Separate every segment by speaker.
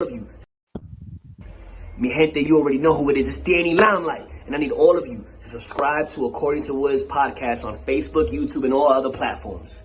Speaker 1: of you. Mi gente, you already know who it is. It's Danny Limelight. And I need all of you to subscribe to According to Wiz podcast on Facebook, YouTube, and all other platforms.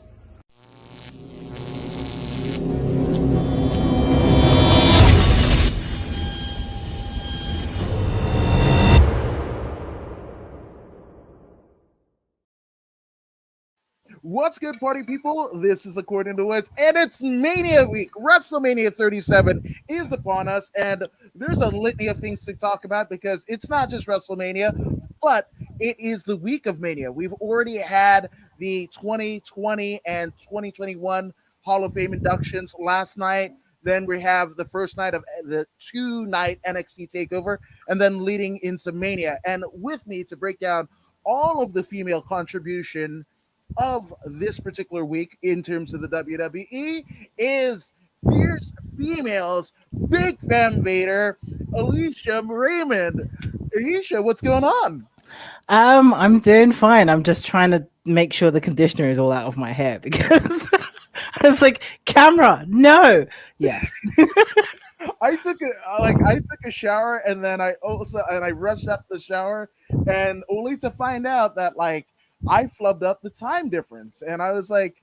Speaker 2: What's good, party people? This is According to Wiz, and it's Mania Week. WrestleMania 37 is upon us, and there's a litany of things to talk about because it's not just WrestleMania, but it is the week of Mania. We've already had the 2020 and 2021 Hall of Fame inductions last night. Then we have the first night of the two-night NXT takeover, and then leading into Mania. And with me to break down all of the female contribution of this particular week in terms of the WWE is fierce females, Big FemVader Ayesha Raymond. Ayesha, what's going on?
Speaker 3: I'm doing fine. I'm just trying to make sure the conditioner is all out of my hair because I was like, camera, no. Yes.
Speaker 2: I took a shower and then I rushed out the shower and only to find out that I flubbed up the time difference and I was like,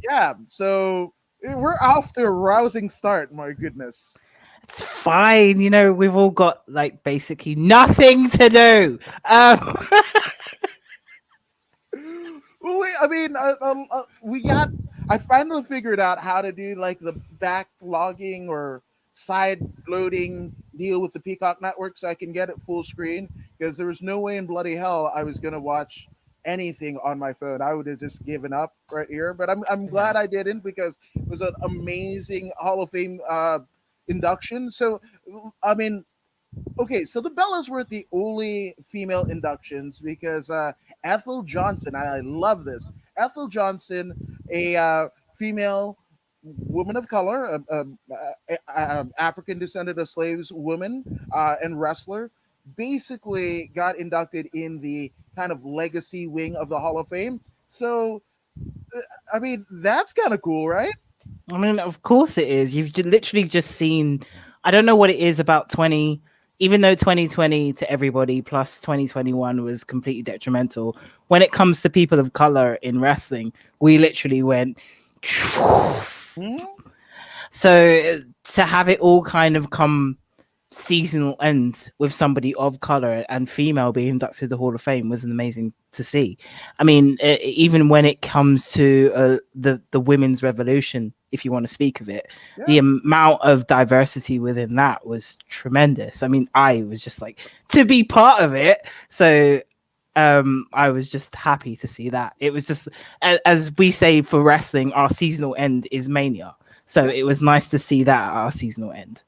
Speaker 2: yeah, so we're off to a rousing start. My goodness.
Speaker 3: It's fine. You know, we've all got basically nothing to do.
Speaker 2: I finally figured out how to do the backlogging or side loading deal with the Peacock Network so I can get it full screen because there was no way in bloody hell I was gonna watch anything on my phone. I would have just given up right here, but I'm glad I didn't because it was an amazing Hall of Fame induction. So I mean, okay, so the Bellas were the only female inductions because Ethel Johnson, and I love this. Ethel Johnson, a female woman of color, African descended of slaves woman, and wrestler, basically got inducted in the kind of legacy wing of the Hall of Fame. So, that's kind of cool, right?
Speaker 3: I mean, of course it is. You've literally just seen, I don't know what it is about 20, even though 2020 to everybody plus 2021 was completely detrimental. When it comes to people of color in wrestling, we literally went. So to have it all kind of come seasonal end with somebody of color and female being inducted to the Hall of Fame was amazing to see. I mean, even when it comes to the women's revolution, if you want to speak of it, the amount of diversity within that was tremendous. I mean, I was just like to be part of it. So I was just happy to see that. It was just, as we say for wrestling, our seasonal end is Mania. So it was nice to see that at our seasonal end.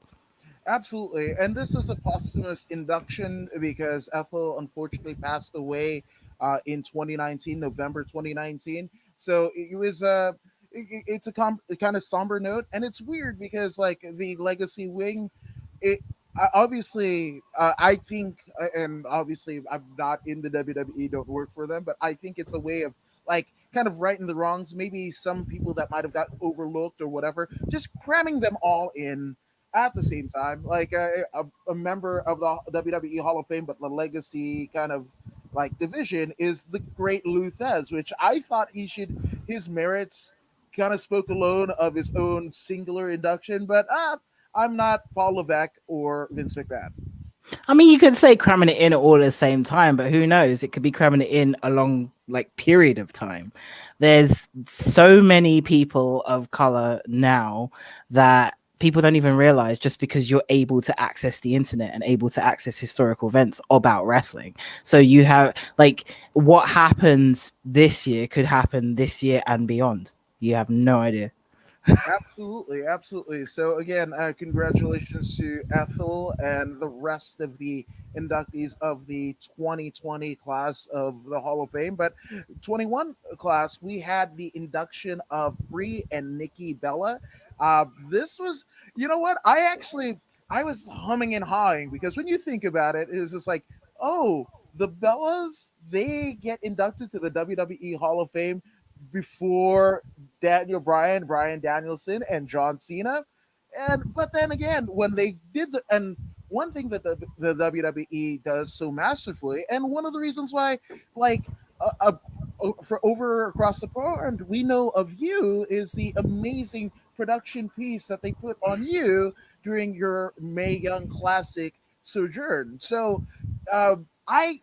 Speaker 2: Absolutely. And this was a posthumous induction because Ethel unfortunately passed away in 2019, November 2019. So it was it's a kind of somber note. And it's weird because the legacy wing, it obviously, I think, and obviously I'm not in the WWE, don't work for them, but I think it's a way of kind of righting the wrongs. Maybe some people that might have got overlooked or whatever, just cramming them all in at the same time, a member of the WWE Hall of Fame, but the legacy kind of division is the great Luthez, which I thought his merits kind of spoke alone of his own singular induction, but I'm not Paul Levesque or Vince McMahon.
Speaker 3: I mean, you could say cramming it in all at the same time, but who knows? It could be cramming it in a long period of time. There's so many people of color now that people don't even realize just because you're able to access the internet and able to access historical events about wrestling. So you have what happens this year could happen this year and beyond. You have no idea.
Speaker 2: Absolutely, absolutely. So again, congratulations to Ethel and the rest of the inductees of the 2020 class of the Hall of Fame. But 21 class, we had the induction of Brie and Nikki Bella. This was, you know what? I was humming and hawing because when you think about it, it was just oh, the Bellas, they get inducted to the WWE Hall of Fame before Brian Danielson, and John Cena. And but then again, when they did and one thing that the WWE does so masterfully, and one of the reasons why, like, for over across the pond, we know of you is the amazing production piece that they put on you during your Mae Young Classic sojourn. So, I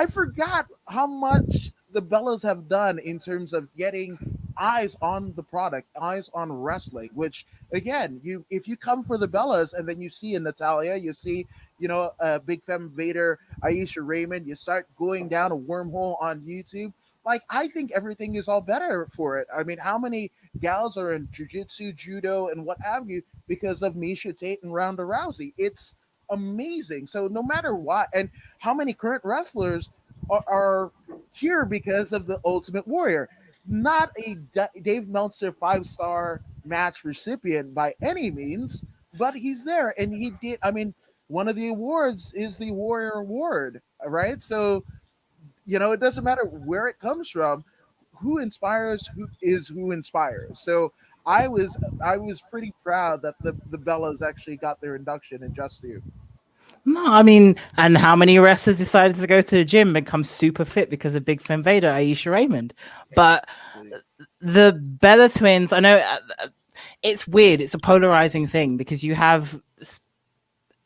Speaker 2: forgot how much the Bellas have done in terms of getting eyes on the product, eyes on wrestling. Which again, you if you come for the Bellas and then you see a Natalia, you see Big Fem Vader Ayesha Raymond, you start going down a wormhole on YouTube. Like I think everything is all better for it. I mean, how many gals are in jujitsu, judo, and what have you because of Misha Tate and Ronda Rousey? It's amazing. So no matter what, and how many current wrestlers are here because of the Ultimate Warrior. Not a Dave Meltzer 5-star match recipient by any means, but he's there and he did. I mean, one of the awards is the Warrior Award, right? So, it doesn't matter where it comes from, who inspires who inspires. So I was pretty proud that the Bellas actually got their induction in Just You.
Speaker 3: No, I mean, and how many wrestlers decided to go to the gym and become super fit because of Big Fem Vader Ayesha Raymond? But the Bella twins, I know it's weird. It's a polarizing thing because you have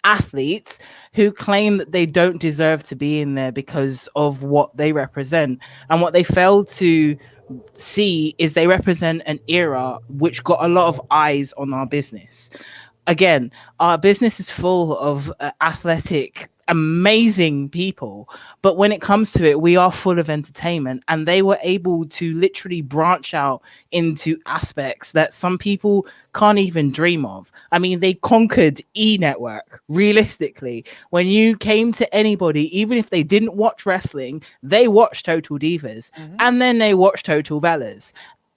Speaker 3: athletes who claim that they don't deserve to be in there because of what they represent, and what they fail to see is they represent an era which got a lot of eyes on our business. Again, our business is full of athletic, amazing people, but when it comes to it, we are full of entertainment, and they were able to literally branch out into aspects that some people can't even dream of. I mean, they conquered E-Network. Realistically, when you came to anybody, even if they didn't watch wrestling, they watched Total Divas,
Speaker 2: Mm-hmm.
Speaker 3: and then they watched Total Bellas,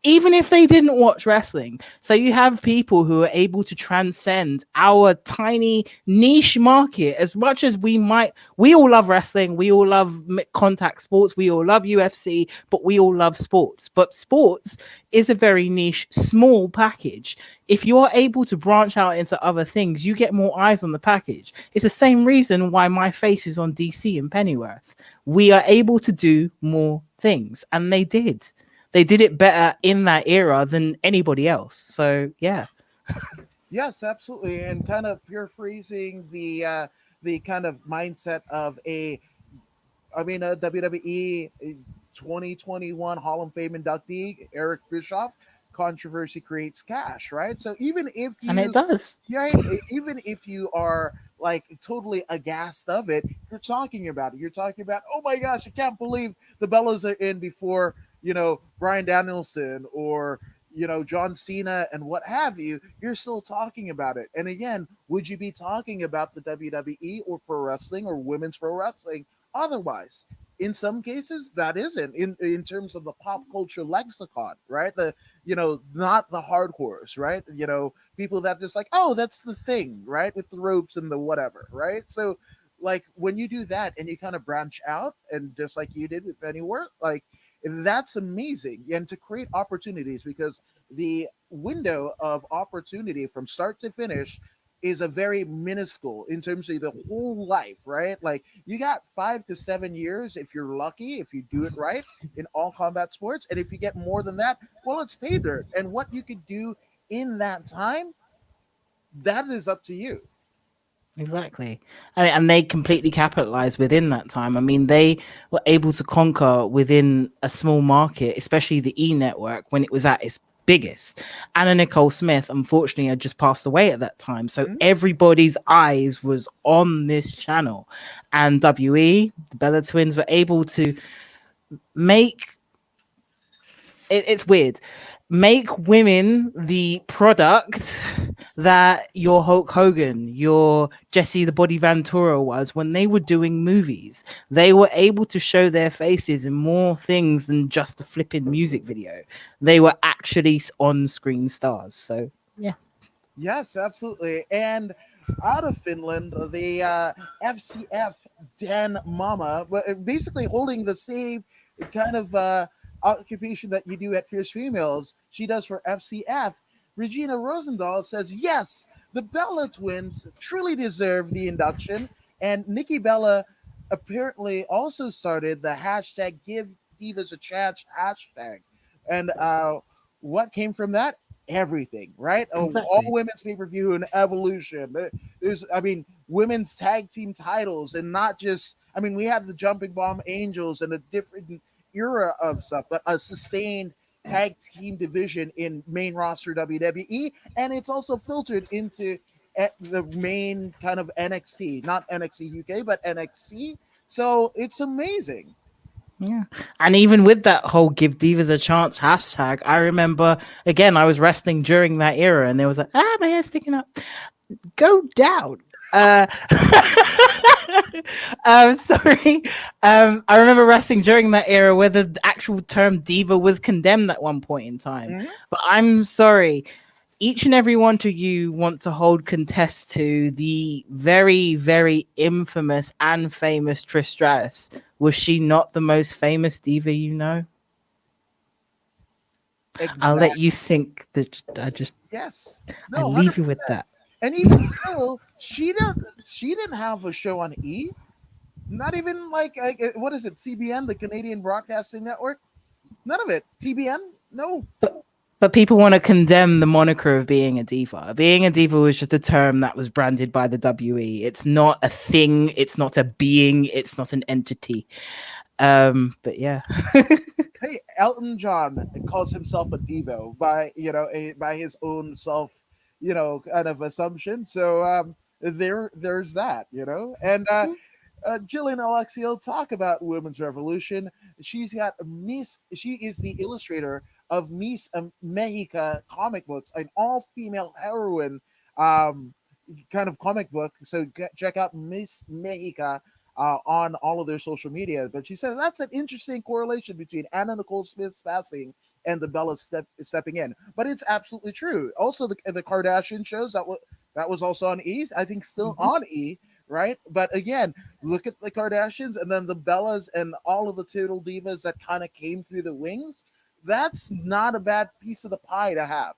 Speaker 3: even if they didn't watch wrestling. So you have people who are able to transcend our tiny niche market. As much as we all love wrestling, we all love contact sports, we all love UFC, but we all love sports. But sports is a very niche, small package. If you are able to branch out into other things, you get more eyes on the package. It's the same reason why my face is on DC and Pennyworth. We are able to do more things, and they did. They did it better in that era than anybody else. So yeah.
Speaker 2: Yes, absolutely. And kind of paraphrasing the kind of mindset of a WWE 2021 Hall of Fame inductee, Eric Bischoff, controversy creates cash, right? So even if
Speaker 3: And it
Speaker 2: you,
Speaker 3: does.
Speaker 2: right, even if you are like totally aghast of it, you're talking about it. You're talking about, oh my gosh, I can't believe the Bellas are in before, Brian Danielson or, John Cena and what have you. You're still talking about it. And again, would you be talking about the WWE or pro wrestling or women's pro wrestling otherwise? In some cases that isn't in terms of the pop culture lexicon, right? Not the hardcores, right? People that just like, oh, that's the thing, right? With the ropes and the whatever, right? So like when you do that and you kind of branch out and just like you did with Pennyworth, like that's amazing. And to create opportunities, because the window of opportunity from start to finish is a very minuscule in terms of the whole life, right? Like you got 5 to 7 years if you're lucky, if you do it right in all combat sports. And if you get more than that, well, it's pay dirt. And what you could do in that time, that is up to you.
Speaker 3: Exactly. And they completely capitalized within that time. I mean, they were able to conquer within a small market, especially the E-Network, when it was at its biggest. Anna Nicole Smith, unfortunately, had just passed away at that time. So
Speaker 2: Mhm.
Speaker 3: everybody's eyes was on this channel. And WE, the Bella Twins, were able to make it's weird. Make women the product that your Hulk Hogan, your Jesse the Body Ventura was when they were doing movies. They were able to show their faces in more things than just a flipping music video. They were actually on-screen stars. So yeah.
Speaker 2: Yes, absolutely. And out of Finland, the FCF Den Mama, but basically holding the same kind of occupation that you do at Fierce Females, she does for FCF. Regina Rosendahl says, yes, the Bella twins truly deserve the induction, and Nikki Bella apparently also started the hashtag Give Divas a Chance hashtag, and what came from that? Everything, right? All
Speaker 3: Exactly.
Speaker 2: women's pay per view and Evolution. There's, I mean, women's tag team titles, and not just. I mean, we had the Jumping Bomb Angels and a different era of stuff, but a sustained tag team division in main roster WWE, and it's also filtered into the main kind of NXT, not NXT UK, but NXT. So it's amazing.
Speaker 3: Yeah. And even with that whole give divas a chance hashtag, I remember again I was wrestling during that era and there was like, my hair's sticking up. Go down. Sorry. I remember wrestling during that era where the actual term diva was condemned at one point in time.
Speaker 2: Mhm.
Speaker 3: But I'm sorry, each and every one of you want to hold contest to the very, very infamous and famous Trish Stratus. Was she not the most famous diva you know? I'll let you
Speaker 2: Exactly.
Speaker 3: sink.
Speaker 2: Yes.
Speaker 3: I
Speaker 2: No,
Speaker 3: leave
Speaker 2: 100%.
Speaker 3: you with that.
Speaker 2: And even still, she didn't have a show on E. Not even like what is it? CBN, the Canadian Broadcasting Network. None of it. TBN. No.
Speaker 3: But people want to condemn the moniker of being a diva. Being a diva was just a term that was branded by the WE. It's not a thing. It's not a being. It's not an entity. But yeah.
Speaker 2: Hey, Elton John calls himself a divo by by his own self, kind of assumption. So there's that, and Jillian Alexio talk about women's revolution. She's got Miss. She is the illustrator of Miss Mexica comic books, an all-female heroine um, kind of comic book. So check out Miss Mexica on all of their social media. But she says that's an interesting correlation between Anna Nicole Smith's passing and the Bella stepping in. But it's absolutely true. Also, the Kardashian shows that was also on E. I think still
Speaker 3: Mhm.
Speaker 2: on E. Right, but again, look at the Kardashians and then the Bellas and all of the total divas that kind of came through the wings. That's not a bad piece of the pie to have.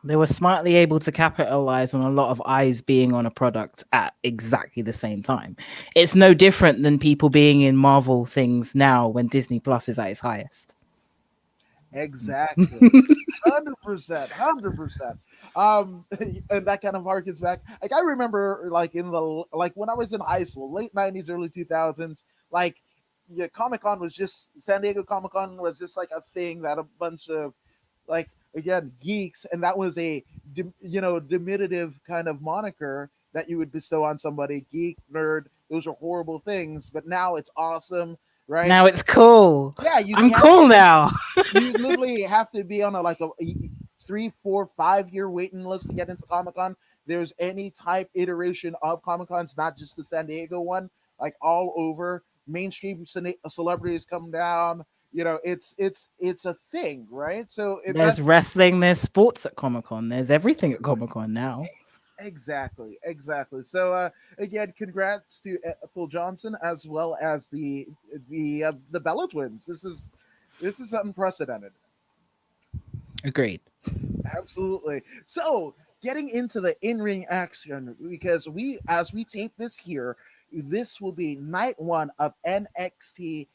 Speaker 3: They were smartly able to capitalize on a lot of eyes being on a product at exactly the same time. It's no different than people being in Marvel things now when Disney Plus is at its highest.
Speaker 2: Exactly. 100%, 100%. And that kind of harkens back. Like I remember, like when I was in high school, late '90s, early 2000s. Like, yeah, Comic Con was just San Diego Comic Con was just like a thing that a bunch of like again geeks, and that was a diminutive kind of moniker that you would bestow on somebody. Geek, nerd, those are horrible things. But now it's awesome, right?
Speaker 3: Now it's cool.
Speaker 2: Yeah, you
Speaker 3: I'm
Speaker 2: can't
Speaker 3: cool
Speaker 2: even
Speaker 3: now.
Speaker 2: you literally have to be on a 3, 4, 5 year waiting list to get into Comic Con. There's any type iteration of Comic Cons, not just the San Diego one, like all over. Mainstream celebrities come down. It's a thing, right? So
Speaker 3: There's
Speaker 2: that's
Speaker 3: wrestling, there's sports at Comic Con, there's everything at Comic Con now.
Speaker 2: exactly, exactly. So again, congrats to Ethel Johnson as well as the Bella twins. This is unprecedented.
Speaker 3: Agreed.
Speaker 2: Absolutely. So, getting into the in-ring action, because as we tape this here, this will be night one of NXT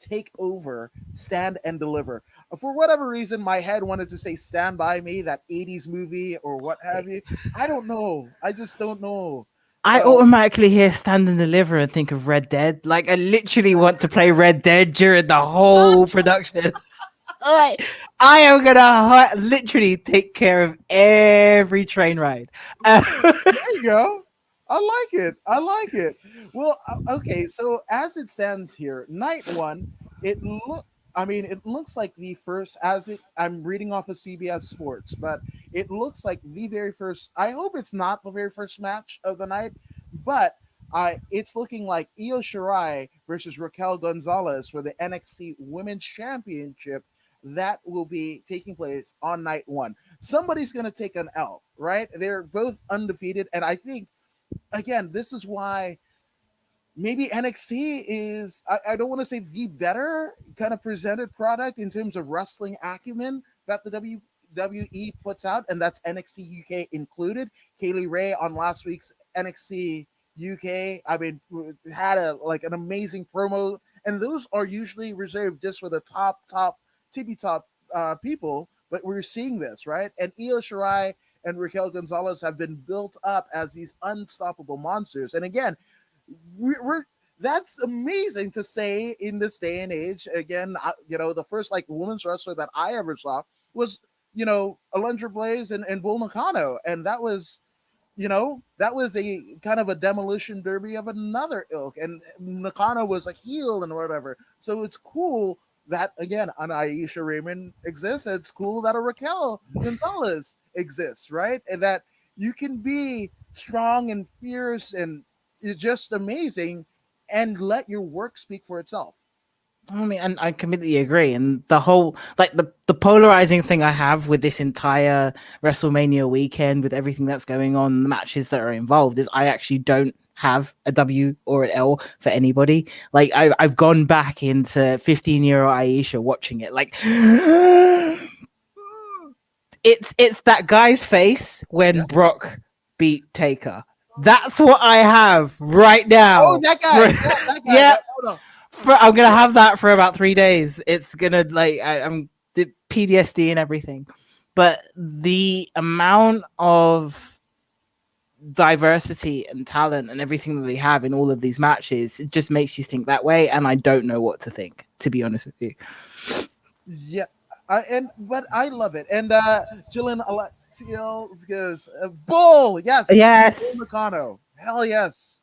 Speaker 2: Takeover Stand and Deliver. For whatever reason, my head wanted to say "Stand by Me," that '80s movie or what have you. I don't know. I just don't know.
Speaker 3: I
Speaker 2: Uh,
Speaker 3: automatically hear Stand and Deliver and think of Red Dead. Like I literally want to play Red Dead during the whole production. Like, I am gonna literally take care of every train ride.
Speaker 2: There you go. I like it. I like it. Well, okay. So as it stands here, night one, it look. I mean, it looks like the first. As it, I'm reading off of CBS Sports, but it looks like the very first. I hope it's not the very first match of the night, but it's looking like Io Shirai versus Raquel Gonzalez for the NXT Women's Championship. That will be taking place on night one. Somebody's going to take an L, right? They're both undefeated. And I think, again, this is why maybe NXT is, I don't want to say the better kind of presented product in terms of wrestling acumen that the WWE puts out, and that's NXT UK included. Kaylee Ray on last week's NXT UK, I mean, had an amazing promo, and those are usually reserved just for the top tippy top people. But we're seeing this, right? And Io Shirai and Raquel Gonzalez have been built up as these unstoppable monsters. And again, we're that's amazing to say in this day and age. Again, the first like women's wrestler that I ever saw was Alundra Blaze and Bull Nakano, and that was a kind of a demolition derby of another ilk, and Nakano was a heel and whatever. So it's cool that again an Ayesha Raymond exists. It's cool that a Raquel Gonzalez exists, right? And that you can be strong and fierce and just amazing and let your work speak for itself.
Speaker 3: I mean, and I completely agree. And the whole, like, the polarizing thing I have with this entire WrestleMania weekend, with everything that's going on, the matches that are involved, is I actually don't have a W or an L for anybody. Like, I've gone back into 15-year-old Ayesha watching it. Like, it's that guy's face when Brock beat Taker. That's what I have right now.
Speaker 2: Oh, that guy. Yeah, that guy.
Speaker 3: Yeah.
Speaker 2: No.
Speaker 3: I'm gonna have that for about 3 days. It's gonna I'm the PTSD and everything, but the amount of diversity and talent and everything that they have in all of these matches, it just makes you think that way, and I don't know what to think, to be honest with you.
Speaker 2: Yeah, but I love it. And Jillian Alexios goes, Bull, yes,
Speaker 3: Yes.
Speaker 2: Bull Nakano, hell yes.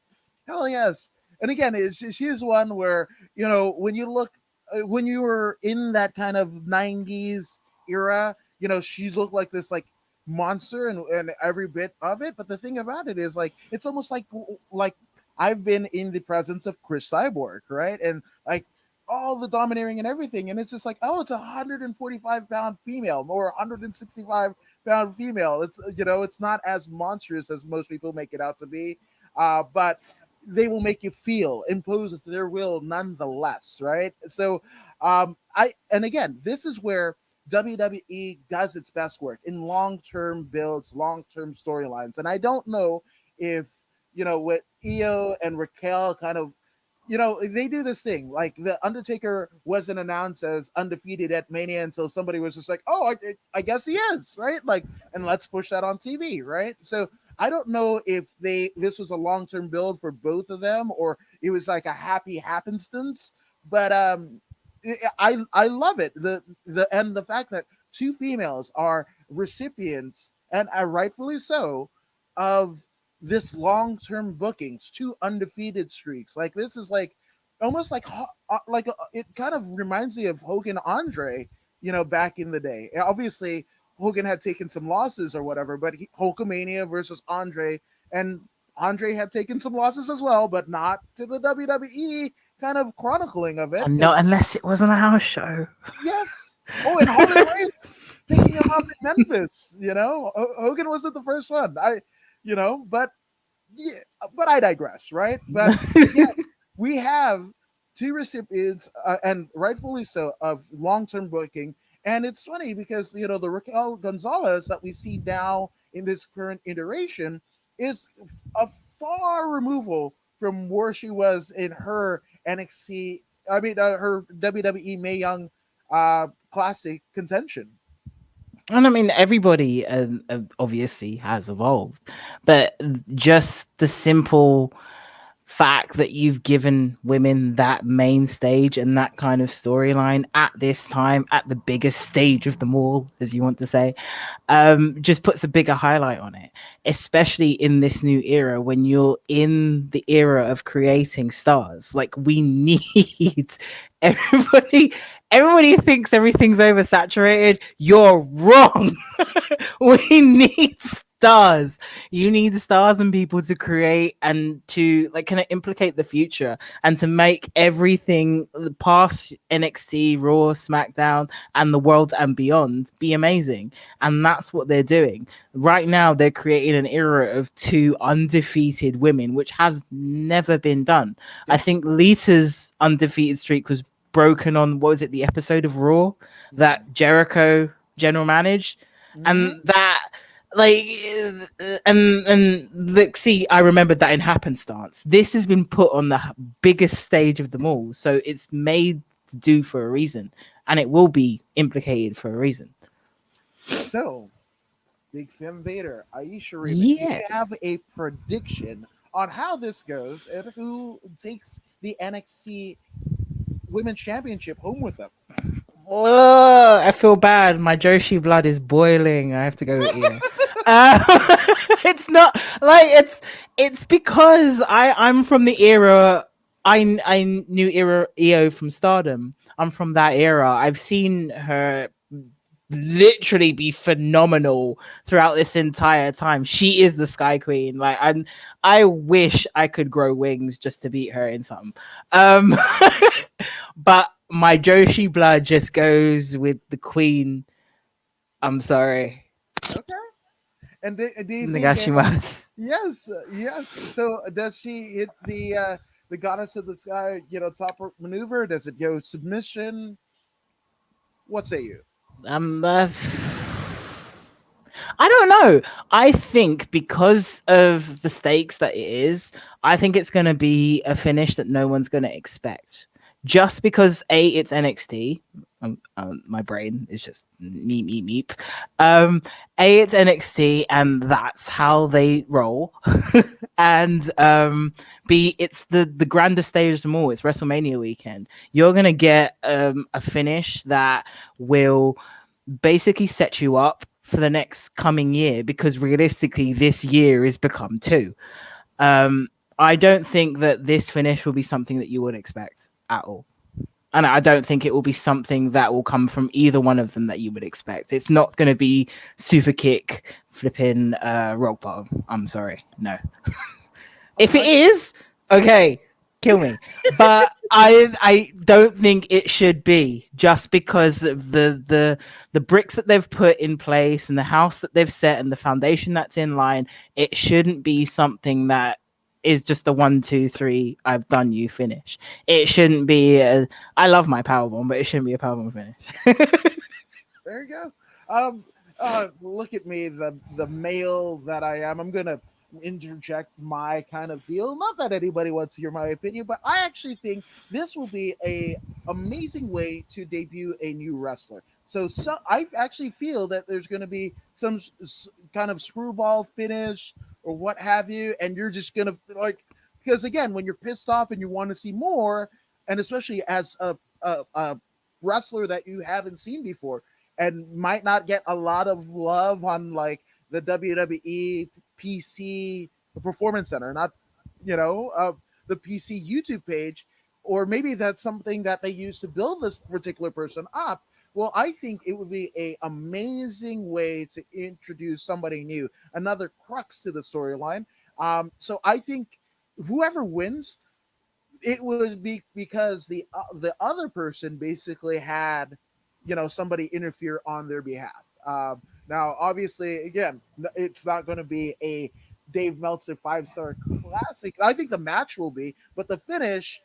Speaker 2: And again, she's one where when you look when you were in that kind of 90s era, she looked like this like monster and every bit of it. But the thing about it is like it's almost like I've been in the presence of Chris Cyborg, right? And like all the domineering and everything, and it's just like, oh, it's a 145-pound female or 165-pound female. It's not as monstrous as most people make it out to be, but they will make you feel, impose their will nonetheless, right? So and again, this is where WWE does its best work in long-term builds, long-term storylines. And I don't know if with Io and Raquel kind of they do this thing like the Undertaker wasn't announced as undefeated at Mania until somebody was just like, oh, I guess he is, right? Like, and let's push that on TV, right? So I don't know if this was a long-term build for both of them or it was like a happy happenstance, but I love it. The fact that two females are recipients and are rightfully so of this long-term bookings, two undefeated streaks. Like this is like almost like it kind of reminds me of Hogan Andre, back in the day. Obviously Hogan had taken some losses or whatever, but Hulkamania versus Andre, and Andre had taken some losses as well, but not to the WWE kind of chronicling of it.
Speaker 3: And not unless it was an hour show.
Speaker 2: Yes. Oh, and Harley Race picking him up in Memphis. Hogan wasn't the first one. But I digress, right? But yeah, we have two recipients, and rightfully so, of long-term booking. And it's funny because the Raquel Gonzalez that we see now in this current iteration is a far removal from where she was in her NXT. I mean, her WWE Mae Young Classic contention.
Speaker 3: And I mean, everybody obviously has evolved, but just the simple fact that you've given women that main stage and that kind of storyline at this time, at the biggest stage of them all, as you want to say, just puts a bigger highlight on it, especially in this new era when you're in the era of creating stars. Like, we need everybody thinks everything's oversaturated. You're wrong. We need stars. You need stars and people to create and to kind of implicate the future and to make everything past NXT, Raw, SmackDown, and the world and beyond be amazing. And that's what they're doing right now. They're creating an era of two undefeated women, which has never been done. Yes. I think Lita's undefeated streak was broken on, what was it, the episode of Raw that Jericho general managed. And
Speaker 2: Hmm.
Speaker 3: that, like, and look, see, I remembered that in happenstance. This has been put on the biggest stage of them all, so it's made to do for a reason, and it will be implicated for a reason.
Speaker 2: So, Big Fem Vader, Ayesha Raymond, do you have
Speaker 3: Yes.
Speaker 2: a prediction on how this goes and who takes the NXT Women's Championship home with them?
Speaker 3: Oh, I feel bad. My Joshi blood is boiling. I have to go here. Uh, it's not like it's because I'm from the era. I knew era EO from Stardom. I'm from that era. I've seen her literally be phenomenal throughout this entire time. She is the Sky Queen. Like, I wish I could grow wings just to beat her in something. Um, but my Joshi blood just goes with the Queen. I'm sorry,
Speaker 2: Okay. And do you think
Speaker 3: Nagashimasu.
Speaker 2: yes, yes. So does she hit the goddess of the sky, top rope maneuver? Does it go submission? What say you?
Speaker 3: Um, uh, I don't know. I think because of the stakes that it is, I think it's going to be a finish that no one's going to expect. Just because it's NXT. My brain is just meep meep meep. Um, it's NXT, and that's how they roll. And B, it's the grandest stage of them all. It's WrestleMania weekend. You're gonna get a finish that will basically set you up for the next coming year, because realistically this year is become two. um I don't think that this finish will be something that you would expect at all, and I don't think it will be something that will come from either one of them that you would expect. It's not going to be super kick flipping rock bottom. I'm sorry, no. If it
Speaker 2: I
Speaker 3: is, okay, kill me. But I don't think it should be, just because of the bricks that they've put in place and the house that they've set and the foundation that's in line. It shouldn't be something that is just a 1, 2, 3. I've done you finish. It shouldn't be. I love my powerbomb, but it shouldn't be a powerbomb finish.
Speaker 2: There you go. Look at me, the male that I am. I'm gonna interject my kind of deal. Not that anybody wants to hear my opinion, but I actually think this will be a amazing way to debut a new wrestler. So I actually feel that there's going to be some kind of screwball finish or what have you, and you're just gonna like, because again, when you're pissed off and you want to see more, and especially as a wrestler that you haven't seen before and might not get a lot of love on like the WWE PC Performance Center, not the PC YouTube page, or maybe that's something that they use to build this particular person up. Well, I think it would be a amazing way to introduce somebody new, another crux to the storyline. So I think whoever wins, it would be because the other person basically had somebody interfere on their behalf. Now, obviously, again, it's not going to be a Dave Meltzer 5-star classic. I think the match will be, but the finish,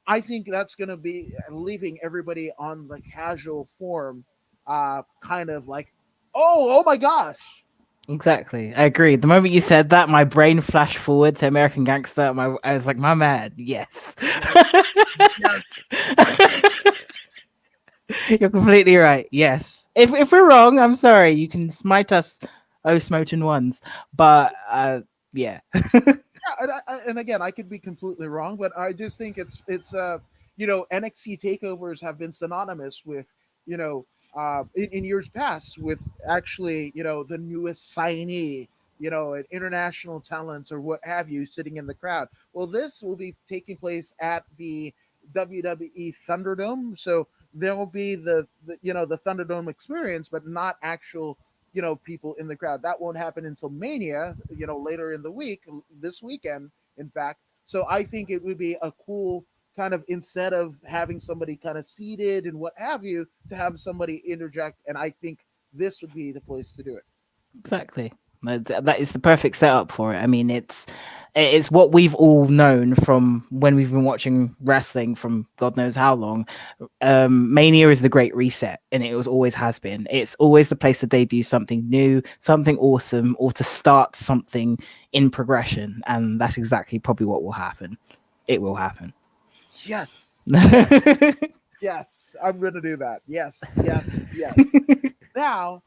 Speaker 2: I think that's going to be leaving everybody on the casual form, kind of like, oh my gosh.
Speaker 3: Exactly, I agree. The moment you said that, my brain flashed forward to American Gangster. I was like, my man, yes.
Speaker 2: Yes, yes.
Speaker 3: You're completely right. Yes. If we're wrong, I'm sorry. You can smite us, oh smoting ones. But yeah.
Speaker 2: Yeah, and again, I could be completely wrong, but I just think it's NXT takeovers have been synonymous with in years past with actually the newest signee, an international talents or what have you sitting in the crowd. Well, this will be taking place at the WWE Thunderdome, so there will be the Thunderdome experience, but not actual people in the crowd. That won't happen until Mania, later in the week, this weekend, in fact. So I think it would be a cool kind of, instead of having somebody kind of seated and what have you, to have somebody interject. And I think this would be the place to do it.
Speaker 3: Exactly. That is the perfect setup for it. I mean, it's what we've all known from when we've been watching wrestling from God knows how long. Mania is the great reset, and it was always has been. It's always the place to debut something new, something awesome, or to start something in progression, and that's exactly probably what will happen. It will happen.
Speaker 2: Yes, yes, yes. I'm gonna do that. Yes, yes, yes. Now,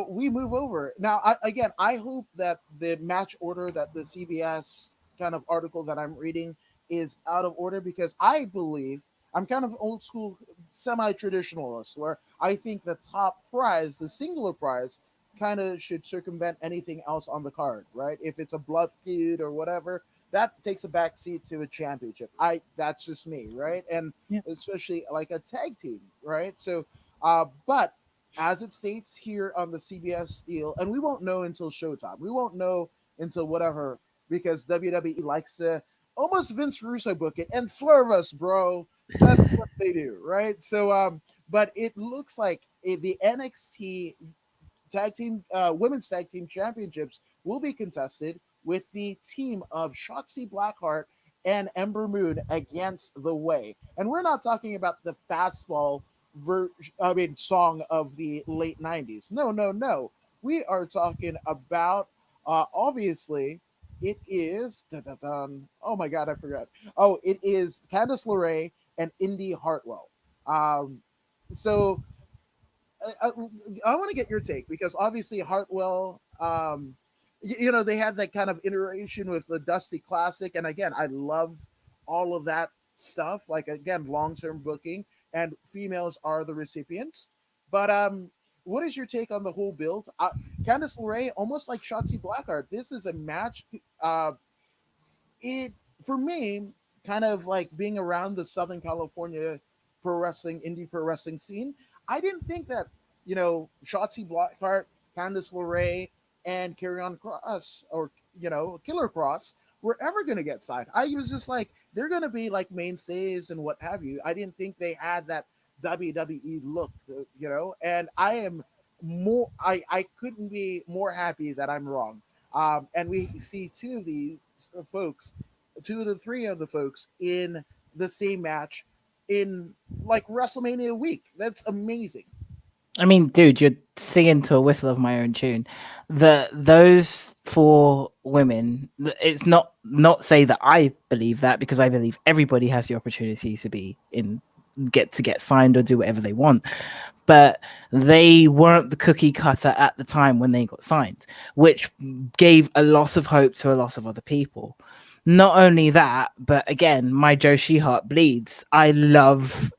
Speaker 2: we move over. Now, again, I hope that the match order that the CBS kind of article that I'm reading is out of order, because I believe I'm kind of old school, semi traditionalist, where I think the top prize, the singular prize, kind of should circumvent anything else on the card, right? If it's a blood feud or whatever, that takes a back seat to a championship. That's just me, right? And
Speaker 3: Yeah.
Speaker 2: especially like a tag team, right? So, but as it states here on the CBS deal, and we won't know until Showtime. We won't know until whatever, because WWE likes to almost Vince Russo book it and swerve us, bro. That's what they do, right? So, but it looks like the NXT women's tag team championships will be contested with the team of Shotzi Blackheart and Ember Moon against the Way. And we're not talking about the fastball song of the late 90s. No, no, no. We are talking about, obviously, it is, dun, dun, dun. Oh my God, I forgot. Oh, it is Candice LeRae and Indy Hartwell. Um, so I, I want to get your take, because obviously Hartwell, they had that kind of iteration with the Dusty Classic, and again, I love all of that stuff. Like, again, long term booking, and females are the recipients. But what is your take on the whole build? Candice LeRae, almost like Shotzi Blackheart. This is a match. It For me, kind of like being around the Southern California indie pro wrestling scene. I didn't think that Shotzi Blackheart, Candice LeRae, and Carry On Cross, or Killer Cross, were ever going to get signed. I was just like, they're going to be like mainstays and what have you. I didn't think they had that WWE look, and I am more. I couldn't be more happy that I'm wrong. And we see folks, two of the three of the folks in the same match in like WrestleMania week. That's amazing.
Speaker 3: I mean, dude, you're singing to a whistle of my own tune. Those four women, it's not say that I believe that, because I believe everybody has the opportunity to be in get signed or do whatever they want. But they weren't the cookie cutter at the time when they got signed, which gave a lot of hope to a lot of other people. Not only that, but again, my Joshi heart bleeds. I love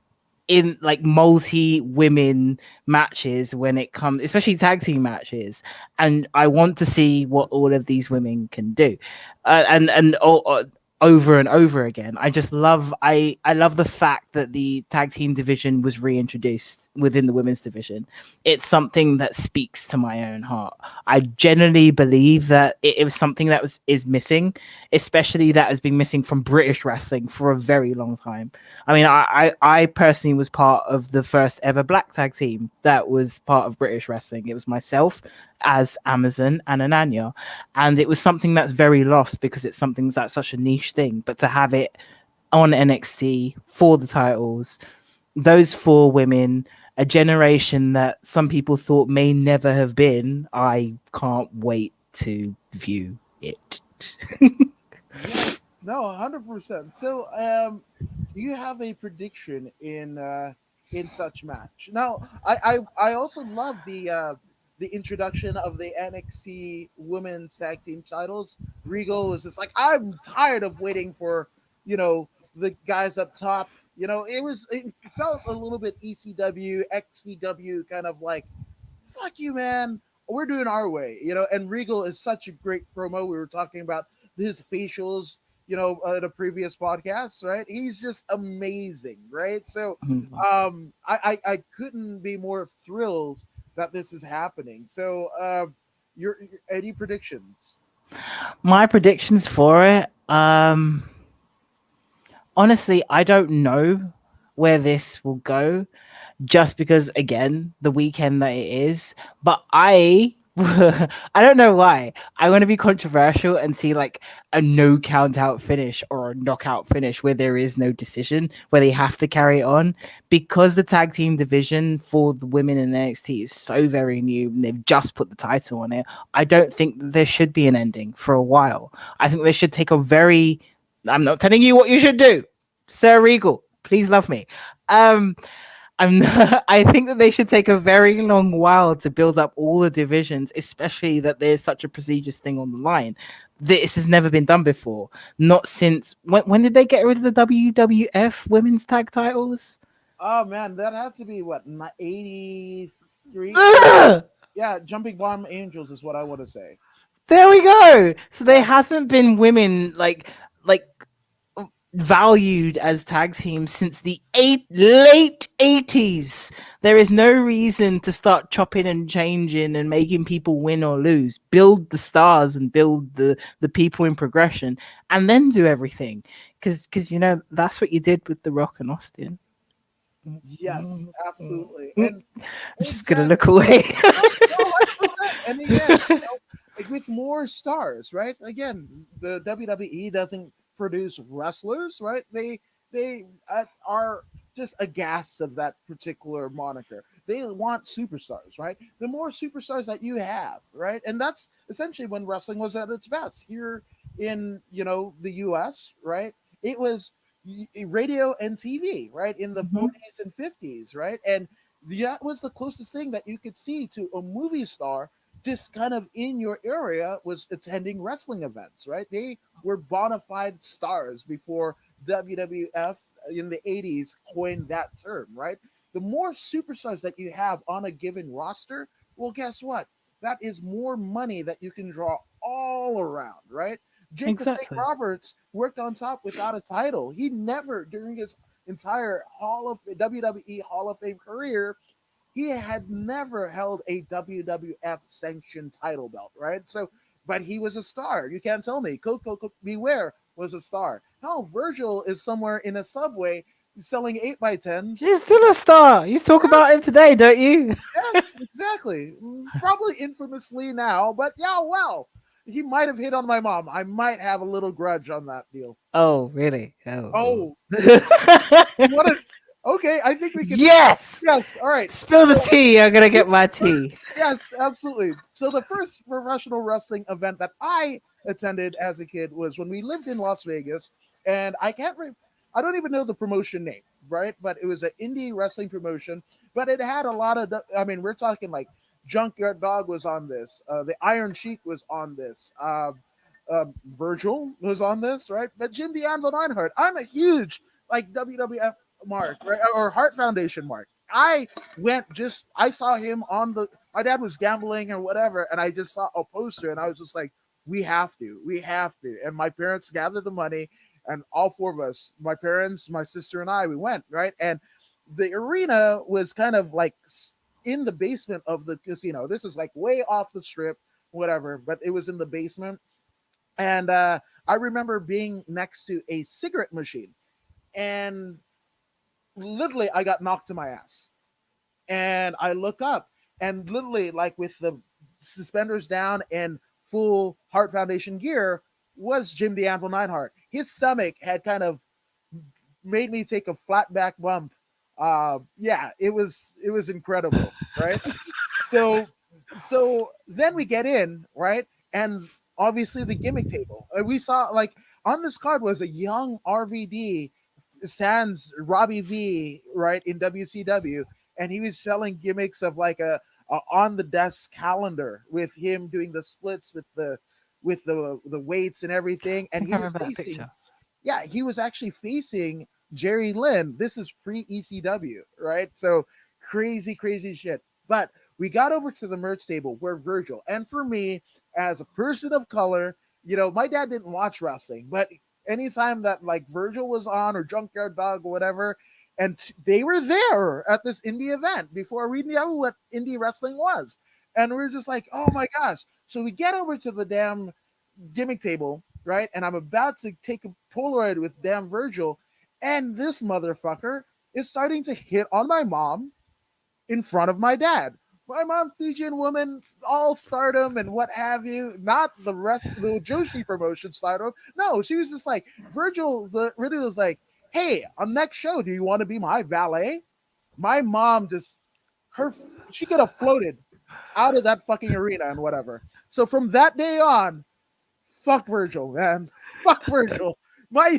Speaker 3: in like multi women matches when it comes, especially tag team matches, and I want to see what all of these women can do, over and over again. I love the fact that the tag team division was reintroduced within the women's division. It's something that speaks to my own heart. I genuinely believe that it was something that is missing, especially that has been missing from British wrestling for a very long time. I mean, I personally was part of the first ever black tag team that was part of British wrestling. It was myself as Amazon and Ananya, and it was something that's very lost because it's something that's such a niche thing. But to have it on NXT for the titles, those four women, a generation that some people thought may never have been, I can't wait to view it.
Speaker 2: Yes, no, 100%. So, do you have a prediction in such match? Now, I also love the introduction of the NXT Women's Tag Team titles. Regal was just like, I'm tired of waiting for the guys up top. It felt a little bit ECW, XPW kind of like, fuck you, man. We're doing our way, And Regal is such a great promo. We were talking about his facials, at a previous podcast, right? He's just amazing, right? So, I couldn't be more thrilled that this is happening. So, your any predictions?
Speaker 3: My predictions for it, honestly, I don't know where this will go, just because, again, the weekend that it is. But I I don't know why. I want to be controversial and see like a no count out finish or a knockout finish where there is no decision, where they have to carry it on. Because the tag team division for the women in NXT is so very new and they've just put the title on it. I don't think that there should be an ending for a while. I think they should take a very, I'm not telling you what you should do, Sir Regal. Please love me. Um, I'm not, I think that they should take a very long while to build up all the divisions, especially that there's such a prestigious thing on the line. This has never been done before. Not since when did they get rid of the WWF women's tag titles?
Speaker 2: Oh man, that had to be what 83.
Speaker 3: Ugh!
Speaker 2: Yeah, Jumping Bomb Angels is what I want to say.
Speaker 3: There we go. So there
Speaker 2: Yeah,
Speaker 3: hasn't been women like valued as tag teams since the late 80s. There is no reason to start chopping and changing and making people win or lose. Build the stars and build the people in progression and then do everything. Because you know that's what you did with The Rock and Austin.
Speaker 2: yes, absolutely,
Speaker 3: I'm
Speaker 2: and
Speaker 3: just gonna
Speaker 2: exactly.
Speaker 3: look away.
Speaker 2: No, no, 100%. And again, like with more stars, right? Again, the WWE doesn't produce wrestlers, right? They are just aghast of that particular moniker. They want superstars, right? The more superstars that you have, right? And that's essentially when wrestling was at its best here in the U.S., right? It was radio and TV, right, in the
Speaker 3: Mhm.
Speaker 2: 40s and 50s, right? And that was the closest thing that you could see to a movie star just kind of in your area was attending wrestling events, right? They were bona fide stars before WWF in the 80s coined that term, right? The more superstars that you have on a given roster, well, guess what? That is more money that you can draw all around, right? Jake the Snake
Speaker 3: Exactly.
Speaker 2: Roberts worked on top without a title. He never, during his entire WWE Hall of Fame career, he had never held a WWF sanctioned title belt, right? So, but he was a star. You can't tell me. Coco Beware was a star. Hell, Virgil is somewhere in a subway selling 8x10s.
Speaker 3: He's still a star. You talk about
Speaker 2: Yes,
Speaker 3: him today, don't you?
Speaker 2: yes, exactly. Probably infamously now, but yeah, well, he might have hit on my mom. I might have a little grudge on that deal.
Speaker 3: Oh, really? Oh.
Speaker 2: Oh, what a. Okay, I think we can.
Speaker 3: Yes!
Speaker 2: Yes, all right.
Speaker 3: Spill the
Speaker 2: So,
Speaker 3: tea. I'm gonna get my tea.
Speaker 2: yes, absolutely. So the first professional wrestling event that I attended as a kid was when we lived in Las Vegas, and I don't even know the promotion name, right? But it was an indie wrestling promotion, but it had a lot of. I mean, we're talking like Junkyard Dog was on this, the Iron Sheik was on this, Virgil was on this, right? But Jim the Anvil Neidhart, I'm a huge like WWF mark, right, or Heart Foundation mark. I saw him on the. My dad was gambling or whatever, and I just saw a poster, and I was just like, we have to. And my parents gathered the money, and all four of us, my parents, my sister, and I, we went, right. And the arena was kind of like in the basement of the casino. This is like way off the strip, whatever, but it was in the basement. And I remember being next to a cigarette machine, and literally I got knocked to my ass. And I look up, and literally, like with the suspenders down and full Heart Foundation gear, was Jim the Anvil Neidhart. His stomach had kind of made me take a flat back bump. Yeah, it was incredible, right? So so then we get in, right? And obviously the gimmick table. We saw like on this card was a young RVD sans Robbie V, right, in WCW, and he was selling gimmicks of like a on the desk calendar with him doing the splits with the weights and everything,
Speaker 3: I
Speaker 2: and
Speaker 3: think
Speaker 2: he
Speaker 3: I
Speaker 2: was
Speaker 3: remember that
Speaker 2: facing
Speaker 3: picture.
Speaker 2: yeah, he was actually facing Jerry Lynn. This is pre ECW, right? So crazy, crazy shit. But we got over to the merch table where Virgil, and for me, as a person of color, my dad didn't watch wrestling, but anytime that like Virgil was on or Junkyard Dog or whatever, and they were there at this indie event before we knew what indie wrestling was. And we are just like, oh my gosh. So we get over to the damn gimmick table, right? And I'm about to take a Polaroid with damn Virgil, and this motherfucker is starting to hit on my mom in front of my dad. My mom, Fijian woman, all stardom and what have you. Not the Joshi promotion stardom. No, she was just like Virgil. The Riddle was like, "Hey, on next show, do you want to be my valet?" My mom just her she could have floated out of that fucking arena and whatever. So from that day on, fuck Virgil, man. Fuck Virgil. My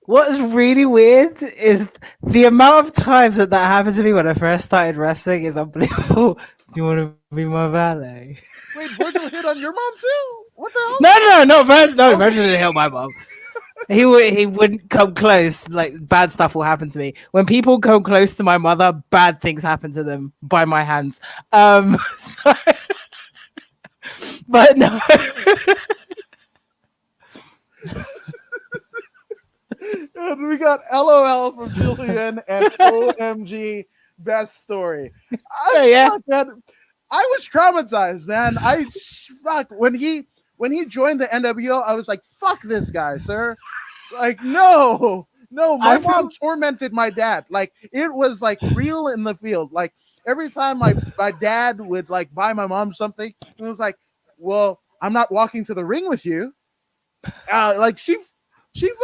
Speaker 3: What's really weird is the amount of times that happened to me when I first started wrestling is unbelievable. Do you want to be my valet?
Speaker 2: wait, Virgil hit on your mom too? What the
Speaker 3: No,
Speaker 2: hell?
Speaker 3: no, no, Virgil, no,
Speaker 2: Okay.
Speaker 3: Virgil didn't help my mom. He wouldn't come close. Like bad stuff will happen to me when people come close to my mother. Bad things happen to them by my hands. So, but no.
Speaker 2: And we got LOL from Julian and OMG best story.
Speaker 3: So yeah,
Speaker 2: Fuck, man, I was traumatized, man. Fuck when he joined the NWO, I was like, fuck this guy, sir. Like, no, no, my
Speaker 3: I
Speaker 2: mom
Speaker 3: feel
Speaker 2: tormented my dad. Like, it was like real in the field. Like, every time my dad would like buy my mom something, it was like, well, I'm not walking to the ring with you. Like she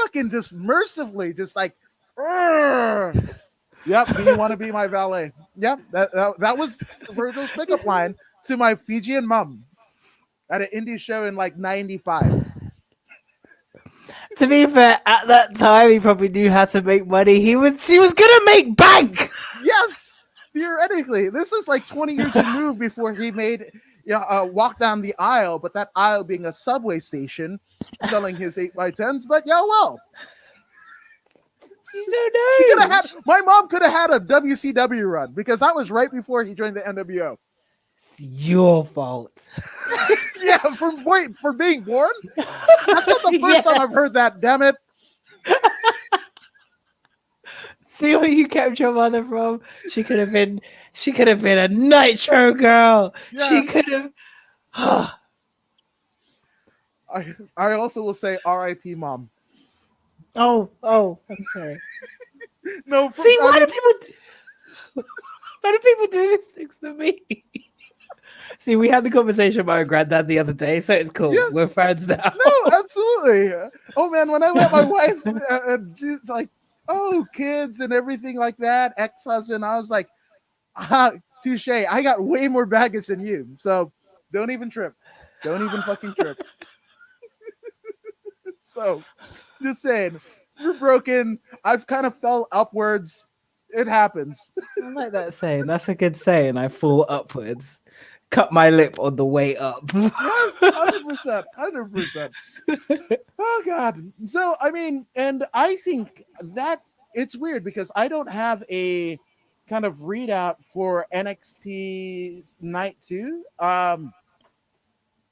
Speaker 2: fucking just mercifully just like, "Urgh." Yep. Do you want to be my valet? Yep. That was Virgil's pickup line to my Fijian mom at an indie show in like '95.
Speaker 3: to be fair, at that time he probably knew how to make money. She was gonna make bank.
Speaker 2: Yes, theoretically, this is like 20 years removed before he made walk down the aisle, but that aisle being a subway station selling his 8x10s. But yeah, well,
Speaker 3: You don't
Speaker 2: she could have
Speaker 3: know.
Speaker 2: had my mom could have had a WCW run because that was right before he joined the NWO.
Speaker 3: It's your fault.
Speaker 2: Yeah, for being born. That's not the first time
Speaker 3: Yeah.
Speaker 2: I've heard that. Damn it.
Speaker 3: See where you kept your mother from? She could have been. She could have been a Nitro girl.
Speaker 2: Yeah,
Speaker 3: She could have.
Speaker 2: I also will say R.I.P. Mom.
Speaker 3: Oh, I'm sorry.
Speaker 2: No,
Speaker 3: See,
Speaker 2: I mean,
Speaker 3: why do people do these things to me? See, we had the conversation about my granddad the other day, so it's cool. We're
Speaker 2: yes,
Speaker 3: friends now.
Speaker 2: no, absolutely. Oh man, when I met my wife, she's like, "Oh, kids and everything like that, ex-husband." I was like, touche. I got way more baggage than you, so don't even trip. Don't even fucking trip. So, just saying, you're broken. I've kind of fell upwards. It happens.
Speaker 3: I like that saying. That's a good saying. I fall upwards. Cut my lip on the way up.
Speaker 2: Yes, 100%, 100%. Oh God. So I mean, and I think that it's weird because I don't have a kind of readout for NXT Night 2.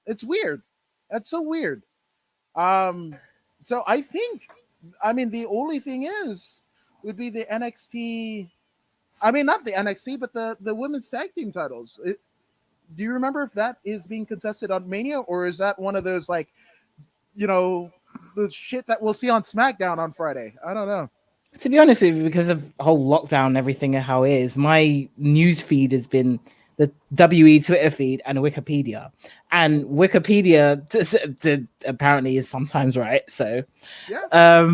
Speaker 2: It's weird. That's so weird. Um so I think I mean the only thing is would be the NXT, I mean not the NXT but the women's tag team titles. Do you remember if that is being contested on Mania or is that one of those like, you know, the shit that we'll see on SmackDown on Friday? I don't know.
Speaker 3: To be honest with you, because of whole lockdown and everything and how it is, my news feed has been the WE Twitter feed and Wikipedia. And Wikipedia apparently is sometimes right. So
Speaker 2: Yeah.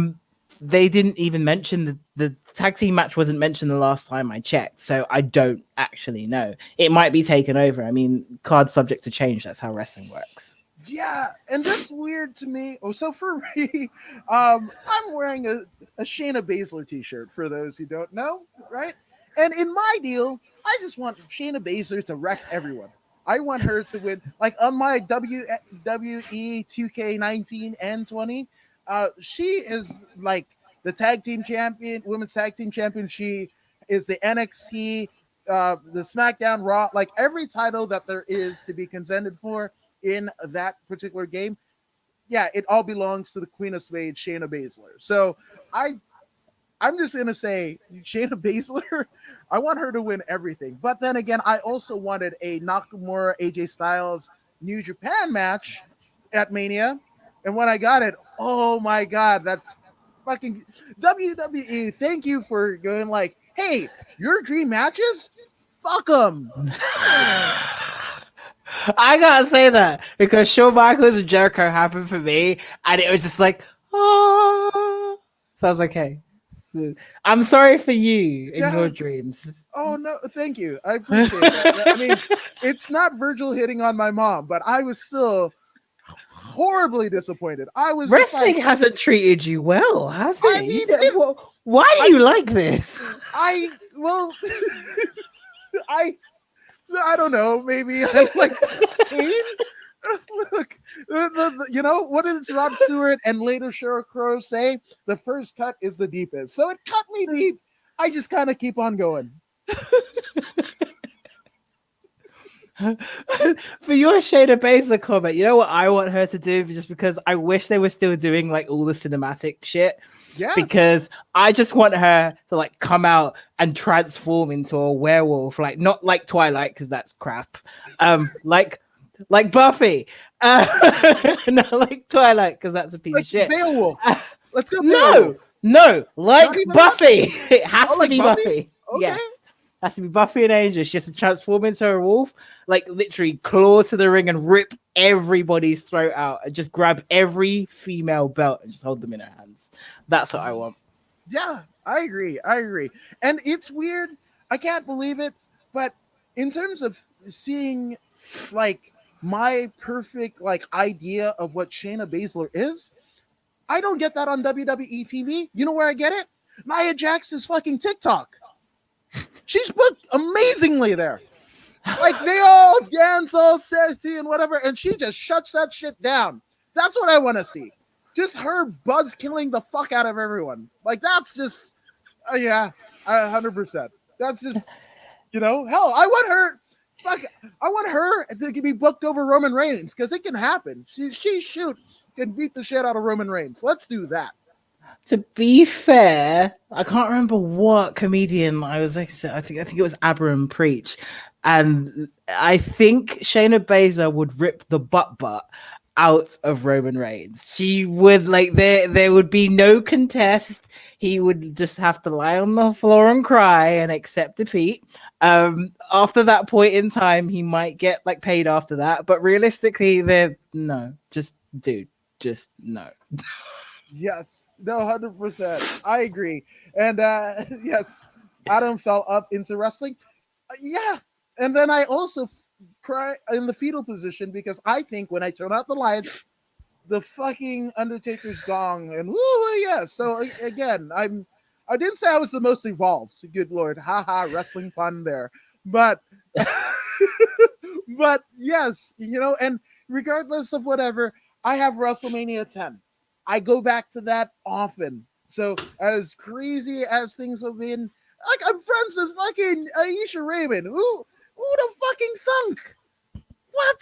Speaker 3: they didn't even mention the tag team match wasn't mentioned the last time I checked. So I don't actually know. It might be taken over. I mean, cards subject to change. That's how wrestling works.
Speaker 2: Yeah, and that's weird to me. Oh, so for me, I'm wearing a Shayna Baszler t-shirt for those who don't know, right? And in my deal, I just want Shayna Baszler to wreck everyone. I want her to win. Like on my WWE 2K19 and 20, she is like the tag team champion, women's tag team champion. She is the NXT, the SmackDown, Raw, like every title that there is to be contended for in that particular game. Yeah, it all belongs to the Queen of Spades, Shayna Baszler. So I I'm just gonna say Shayna Baszler. I want her to win everything. But then again, I also wanted a Nakamura AJ Styles New Japan match at Mania. And when I got it, oh my god, fucking WWE. Thank you for going like, hey, your dream matches, fuck them.
Speaker 3: I gotta say that because Shawn Michaels and Jericho happened for me, and it was just like, oh. So I was like, okay, I'm sorry for you in your dreams.
Speaker 2: Oh no, thank you. I appreciate that. I mean, it's not Virgil hitting on my mom, but I was still horribly disappointed. I was
Speaker 3: Wrestling
Speaker 2: just like,
Speaker 3: hasn't treated you well, has it?
Speaker 2: I mean,
Speaker 3: why do you like this?
Speaker 2: well, I I don't know. Maybe I like pain. Look, you know what did Rod Stewart and later Sheryl Crow say? The first cut is the deepest. So it cut me deep. I just kind of keep on going.
Speaker 3: For your Shayna Baszler comment, you know what I want her to do? Just because I wish they were still doing like all the cinematic shit.
Speaker 2: Yes.
Speaker 3: Because I just want her to like come out and transform into a werewolf, like not like Twilight because that's crap. Like Buffy, no, like Twilight because that's a piece
Speaker 2: like
Speaker 3: of shit.
Speaker 2: Beowulf. Let's go.
Speaker 3: No, like Buffy. It has to
Speaker 2: like
Speaker 3: be Buffy.
Speaker 2: Okay.
Speaker 3: Yes, has to be Buffy and Angel. She has to transform into a wolf, like literally claw to the ring and rip everybody's throat out, and just grab every female belt and just hold them in her hands. That's what I want.
Speaker 2: Yeah, I agree. And it's weird. I can't believe it, but in terms of seeing like my perfect like idea of what Shayna Baszler is, I don't get that on WWE TV. You know where I get it? Nia Jax's fucking TikTok. She's booked amazingly there. Like they all dance all sexy and whatever, and she just shuts that shit down. That's what I want to see. Just her buzz killing the fuck out of everyone. Like that's just, yeah, 100%. That's just, you know, hell, I want her to be booked over Roman Reigns because it can happen. She can beat the shit out of Roman Reigns. Let's do that.
Speaker 3: To be fair, I can't remember what comedian I was. I think it was Abraham Preach, and I think Shayna Baszler would rip the butt out of Roman Reigns. She would like there would be no contest. He would just have to lie on the floor and cry and accept defeat. After that point in time, he might get like paid after that, but realistically, just no.
Speaker 2: Yes, no, 100%. I agree. And yes, Adam fell up into wrestling. Yeah, and then I also cry in the fetal position because I think when I turn out the lights, the fucking Undertaker's gong and woo, yeah. So again, I didn't say I was the most evolved. Good lord, haha, wrestling pun there. But but yes, you know, and regardless of whatever, I have WrestleMania 10. I go back to that often. So as crazy as things have been, like I'm friends with fucking Ayesha Raymond. Who the fucking thunk? What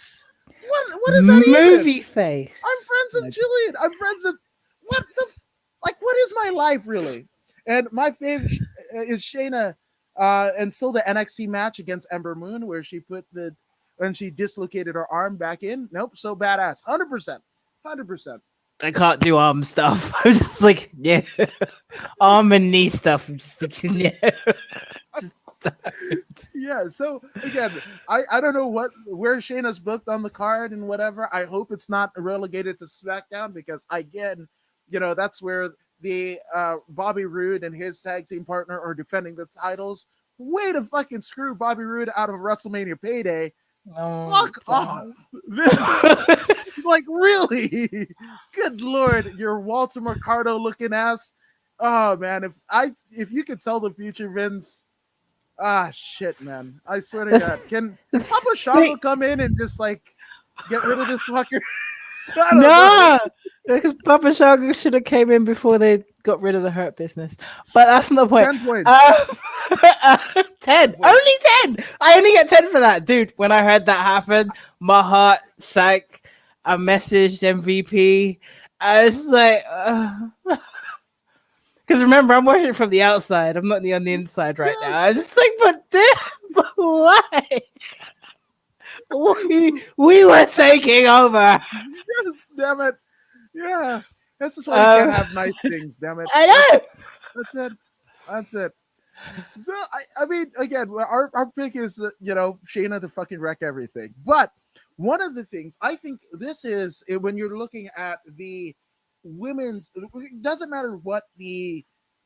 Speaker 2: is that even?
Speaker 3: Movie face.
Speaker 2: I'm friends with Jillian. I'm friends with what is my life really? And my favorite is Shayna, and still the NXT match against Ember Moon where she she dislocated her arm back in. Nope, so badass. 100%.
Speaker 3: I can't do arm stuff. I'm just like, yeah, arm and knee stuff. I'm just like, yeah.
Speaker 2: Yeah, so again, I don't know where Shayna's booked on the card and whatever. I hope it's not relegated to SmackDown because again, you know, that's where the Bobby Roode and his tag team partner are defending the titles. Way to fucking screw Bobby Roode out of WrestleMania payday. Fuck off. Like really? Good lord, your Walter Mercado looking ass. Oh man, if you could tell the future, Vince. Shit, man. I swear to God. Can Papa Shango come in and just like get rid of this fucker?
Speaker 3: No, because Papa Shango should have came in before they got rid of the Hurt Business. But that's not the point.
Speaker 2: 10 points.
Speaker 3: 10. Only 10. I only get 10 for that, dude. When I heard that happen, my heart sank. I messaged MVP. I was like, because remember, I'm watching it from the outside. I'm not on the inside right now. I'm just like, but why? We were taking over.
Speaker 2: Yes, damn it. Yeah. This is why we can't
Speaker 3: Um,
Speaker 2: have nice things. Damn it.
Speaker 3: I know.
Speaker 2: That's it. That's it. So I mean, again, our pick is Shayna to fucking wreck everything. But one of the things I think this is when you're looking at the women's, it doesn't matter what the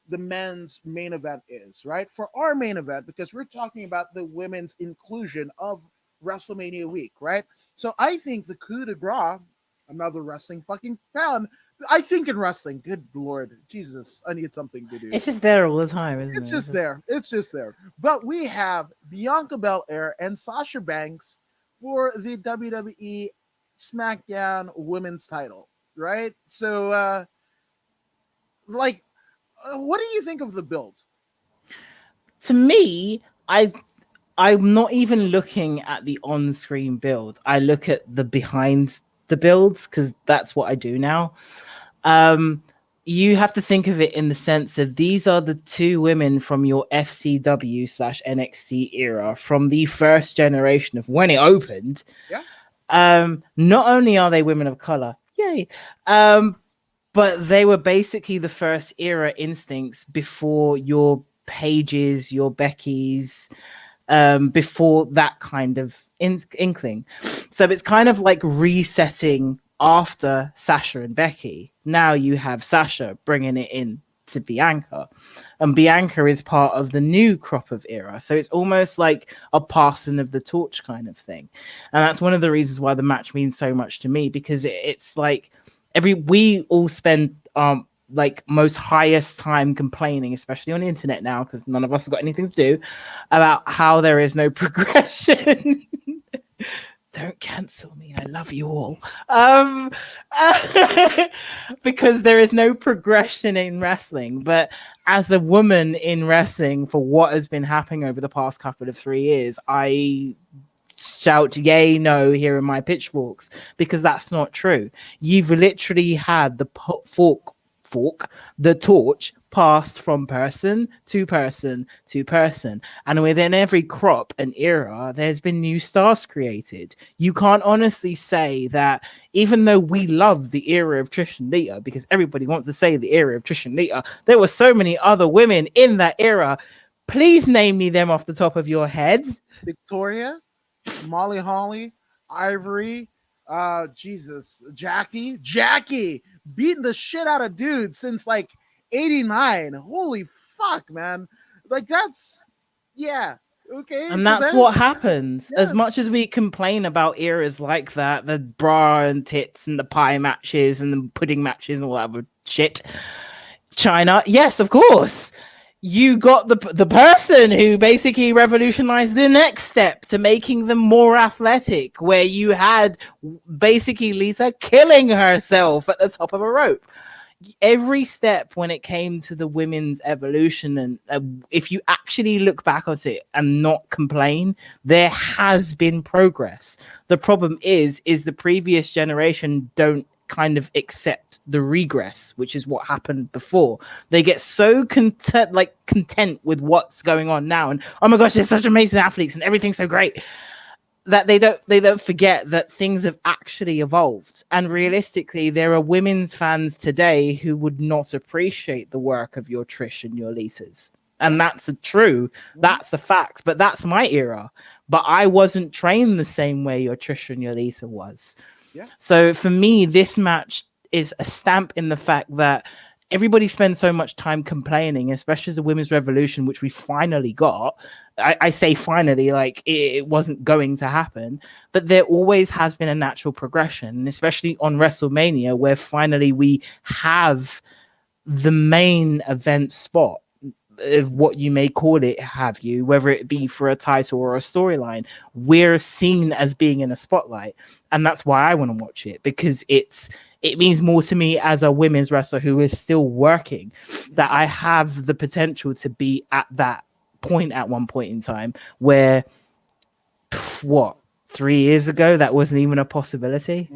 Speaker 2: men's main event is, right? For our main event, because we're talking about the women's inclusion of WrestleMania week, right? So I think the coup de grace, another wrestling fucking fan. I think in wrestling, good lord, Jesus, I need something to do.
Speaker 3: It's just there all the time, isn't
Speaker 2: It's
Speaker 3: it?
Speaker 2: just there. It's just there. But we have Bianca Belair and Sasha Banks for the WWE SmackDown Women's Title, right? So, like, what do you think of the build?
Speaker 3: To me, I'm not even looking at the on-screen build. I look at the behind the builds because that's what I do now. Um, you have to think of it in the sense of these are the two women from your FCW/NXT era from the first generation of when it opened.
Speaker 2: Yeah.
Speaker 3: Not only are they women of color, yay, um, but they were basically the first era instincts before your Paiges, your Beckys, before that kind of inkling. So it's kind of like resetting after Sasha and Becky. Now you have Sasha bringing it in to Bianca, and Bianca is part of the new crop of era. So it's almost like a passing of the torch kind of thing, and that's one of the reasons why the match means so much to me, because it's like we all spend like most highest time complaining, especially on the internet now, because none of us have got anything to do, about how there is no progression. Don't cancel me. I love you all. Because there is no progression in wrestling. But as a woman in wrestling, for what has been happening over the past couple of 3 years, I shout yay no here in my pitchforks, because that's not true. You've literally had the the torch passed from person to person to person, and within every crop and era there's been new stars created. You can't honestly say that, even though we love the era of Trish and Lita, because everybody wants to say the era of Trish and Lita, there were so many other women in that era. Please name me them off the top of your heads.
Speaker 2: Victoria, Molly Holly, Ivory, Jesus, Jackie beating the shit out of dudes since like 89. Holy fuck, man. Like that's yeah. Okay,
Speaker 3: And
Speaker 2: so
Speaker 3: that's what
Speaker 2: there's
Speaker 3: happens. As
Speaker 2: yeah.
Speaker 3: much as we complain about eras like that, the bra and tits and the pie matches and the pudding matches and all that other shit, China, yes, of course. You got the person who basically revolutionized the next step to making them more athletic, where you had basically Lita killing herself at the top of a rope. Every step when it came to the women's evolution, and if you actually look back at it and not complain, there has been progress. The problem is the previous generation don't kind of accept the regress, which is what happened before. They get so content with what's going on now, and oh my gosh, there's such amazing athletes and everything's so great, that they don't forget that things have actually evolved. And realistically, there are women's fans today who would not appreciate the work of your Trish and your Litas. And that's that's a fact. But that's my era. But I wasn't trained the same way your Trish and your Lita was.
Speaker 2: Yeah.
Speaker 3: So for me, this match is a stamp in the fact that everybody spends so much time complaining, especially the women's revolution, which we finally got. I say finally, like it wasn't going to happen, but there always has been a natural progression, and especially on WrestleMania, where finally we have the main event spot of what you may call it, have you, whether it be for a title or a storyline, we're seen as being in a spotlight. And that's why I want to watch it, because it means more to me as a women's wrestler who is still working, that I have the potential to be at that point at one point in time where what 3 years ago that wasn't even a possibility.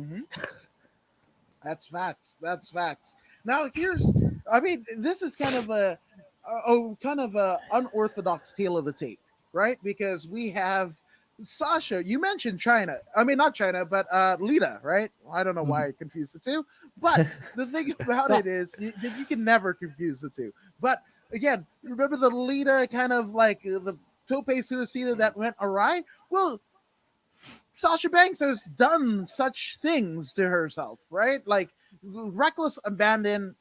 Speaker 2: That's facts. That's facts. Now here's, I mean, this is kind of a unorthodox tale of the tape, right? Because we have Sasha, you mentioned China. I mean, not China, but Lita, right? I don't know why I confused the two. But the thing about it is that you can never confuse the two. But again, remember the Lita kind of like the tope suicida that went awry? Well, Sasha Banks has done such things to herself, right? Like reckless abandon,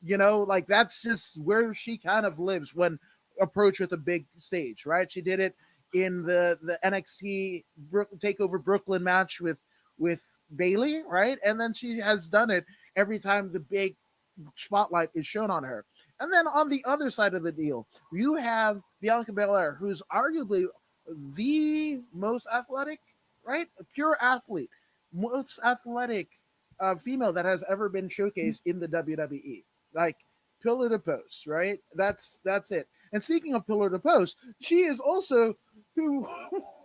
Speaker 2: like that's just where she kind of lives when approached with a big stage, right? She did it in the NXT Takeover Brooklyn match with Bailey, right? And then she has done it every time the big spotlight is shown on her. And then on the other side of the deal, you have Bianca Belair, who's arguably the most athletic, right? A pure athlete, most athletic female that has ever been showcased in the WWE. Like pillar to post, right? That's it. And speaking of pillar to post, she is also who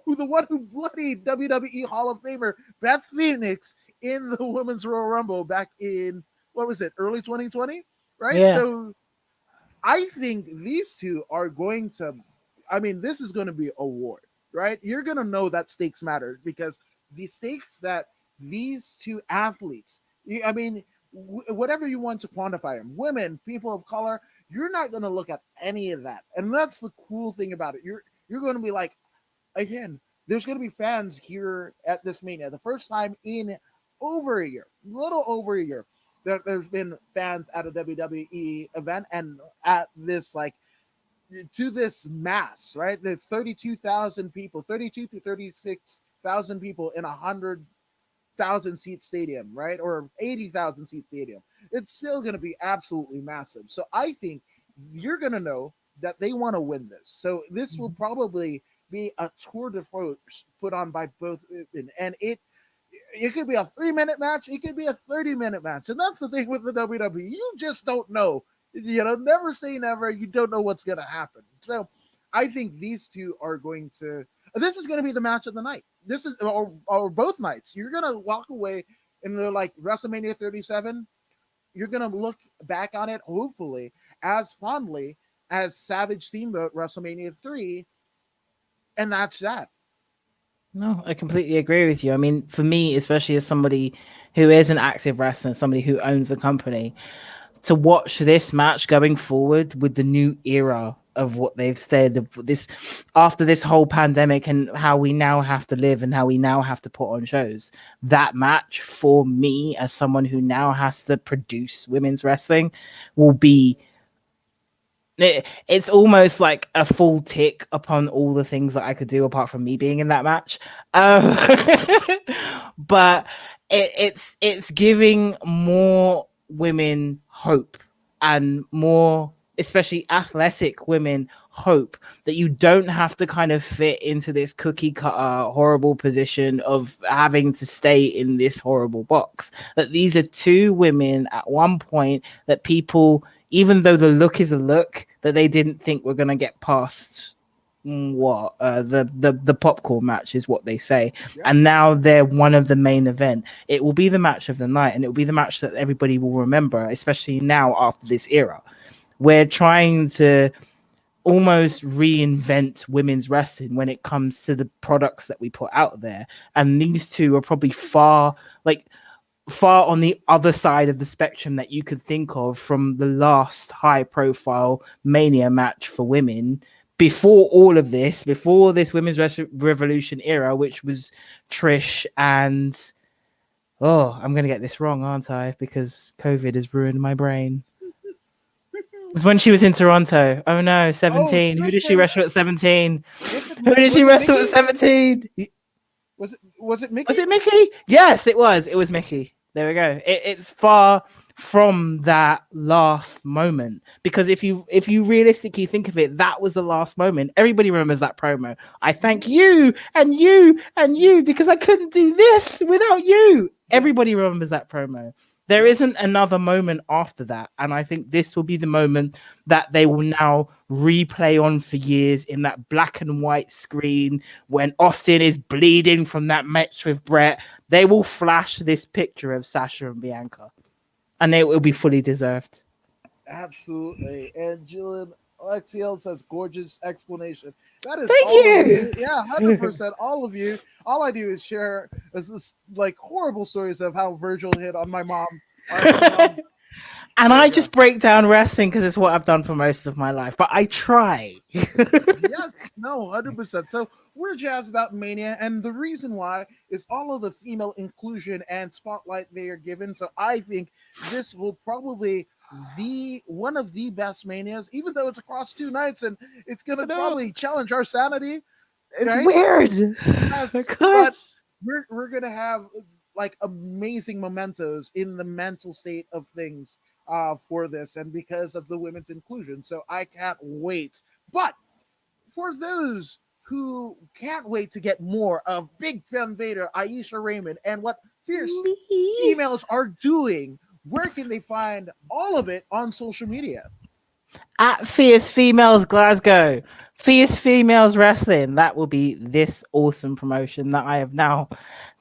Speaker 2: who the one who bloodied WWE Hall of Famer Beth Phoenix in the Women's Royal Rumble back in what was it, early 2020, right?
Speaker 3: Yeah.
Speaker 2: So I think these two are going to. I mean, this is going to be a war, right? You're going to know that stakes matter because the stakes that these two athletes. I mean, whatever you want to quantify them, women, people of color, you're not going to look at any of that, and that's the cool thing about it. You're going to be like, again, there's going to be fans here at this Mania, the first time in over a year, little over a year, that there's been fans at a WWE event and at this like to this mass, right? The 32,000 people, 32 to 36,000 people in 100,000 seat stadium, right? Or 80,000 seat stadium. It's still going to be absolutely massive. So I think you're going to know that they want to win this. So this will probably be a tour de force put on by both, and it could be a 3-minute match, it could be a 30-minute match, and that's the thing with the WWE. You just don't know. Never say never. You don't know what's going to happen. So I think these two are going to. This is going to be the match of the night. This is or both nights. You're going to walk away and they're like WrestleMania 37. You're going to look back on it hopefully as fondly as Savage Steamboat WrestleMania 3, and that's that.
Speaker 3: No, I completely agree with you. I mean, for me, especially as somebody who is an active wrestler, somebody who owns a company, to watch this match going forward with the new era of what they've said, this after this whole pandemic and how we now have to live and how we now have to put on shows, that match for me as someone who now has to produce women's wrestling will be it's almost like a full tick upon all the things that I could do apart from me being in that match. But it's giving more women hope and more, especially athletic women, hope that you don't have to kind of fit into this cookie cutter horrible position of having to stay in this horrible box. That these are two women at one point that people, even though the look is a look, that they didn't think were going to get past the popcorn match is what they say. Yeah. And now they're one of the main event. It will be the match of the night, and it will be the match that everybody will remember, especially now after this era. We're trying to almost reinvent women's wrestling when it comes to the products that we put out there, and these two are probably far on the other side of the spectrum that you could think of from the last high profile Mania match for women before all of this, before this women's revolution era, which was Trish and I'm going to get this wrong, aren't I? Because COVID has ruined my brain. It was when she was in Toronto. Oh no, 17. Who did she wrestle at 17? Who did she wrestle at 17?
Speaker 2: Was it Mickey?
Speaker 3: Was it Mickey? Yes, it was. It was Mickey. There we go. It's far from that last moment, because if you realistically think of it, that was the last moment. Everybody remembers that promo. I thank you and you and you because I couldn't do this without you. Everybody remembers that promo. There isn't another moment after that, and I think this will be the moment that they will now replay on for years in that black and white screen when Austin is bleeding from that match with Brett. They will flash this picture of Sasha and Bianca, and it will be fully deserved.
Speaker 2: Absolutely. And Julian, Alexiel says gorgeous explanation. That is
Speaker 3: Thank
Speaker 2: all of
Speaker 3: you.
Speaker 2: you. Yeah, 100%. All of you. All I do is share this like horrible stories of how Virgil hit on my mom. All right, my mom.
Speaker 3: And
Speaker 2: There
Speaker 3: I
Speaker 2: you go.
Speaker 3: just break down wrestling because it's what I've done for most of my life. But I try.
Speaker 2: Yes, no, 100%. So we're jazzed about Mania, and the reason why is all of the female inclusion and spotlight they are given. So I think this will probably the one of the best Manias, even though it's across 2 nights, and it's gonna
Speaker 3: No,
Speaker 2: probably challenge our sanity,
Speaker 3: it's
Speaker 2: right?
Speaker 3: weird.
Speaker 2: Yes,
Speaker 3: God.
Speaker 2: but we're gonna have like amazing mementos in the mental state of things for this, and because of the women's inclusion. So I can't wait. But for those who can't wait to get more of Big Fem Vader, Ayesha Raymond, and what fierce females are doing, where can they find all of it on social media?
Speaker 3: At Fierce Females Glasgow, Fierce Females Wrestling. That will be this awesome promotion that I have now